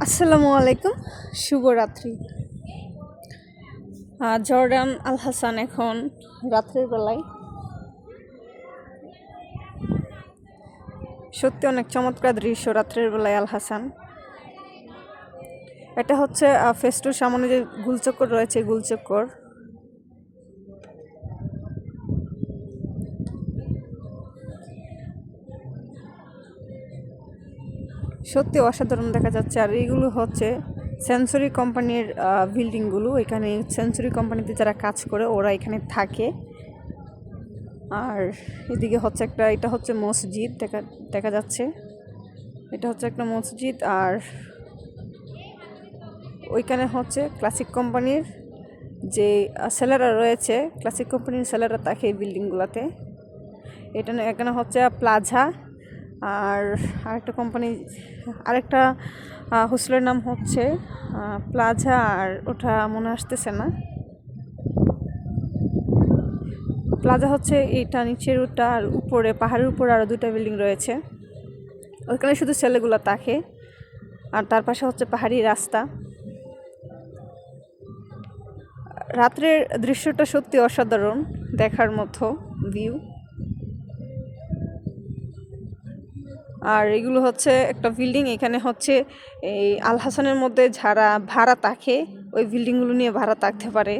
আসসালামু আলাইকুম, শুভরাত্রি। জর্ডান আল হাসান এখন রাত্রের বেলায় সত্যি অনেক চমৎকার দৃশ্য। রাত্রের বেলায় আল হাসান, এটা হচ্ছে ফেস্টুর সামনে যে গুলচক্কর রয়েছে, গুলচক্কর। সত্যি অসাধারণ দেখা যাচ্ছে। আর এইগুলো হচ্ছে সেঞ্চুরি কোম্পানির বিল্ডিংগুলো। এখানে সেঞ্চুরি কোম্পানিতে যারা কাজ করে ওরা এখানে থাকে। আর এদিকে হচ্ছে এটা হচ্ছে মসজিদ দেখা দেখা যাচ্ছে। এটা হচ্ছে একটা মসজিদ। আর ওইখানে হচ্ছে ক্লাসিক কোম্পানির যে সেলাররা রয়েছে, ক্লাসিক কোম্পানির সেলাররা থাকে এই বিল্ডিংগুলোতে। এখানে হচ্ছে প্লাজা। আর আরেকটা কোম্পানি, আরেকটা হোস্টেলের নাম হচ্ছে প্লাজা, আর ওটা মনে আসতেছে না। প্লাজা হচ্ছে এইটা নিচের ওটা, আর উপরে পাহাড়ের উপরে আরও দুটা বিল্ডিং রয়েছে। ওইখানে শুধু ছেলেগুলো থাকে। আর তার পাশে হচ্ছে পাহাড়ি রাস্তা। রাত্রের দৃশ্যটা সত্যি অসাধারণ, দেখার মতো ভিউ। আর এগুলো হচ্ছে একটা বিল্ডিং। এখানে হচ্ছে এই আল হাসানের মধ্যে যারা ভাড়া থাকে ওই বিল্ডিংগুলো নিয়ে ভাড়া থাকতে পারে।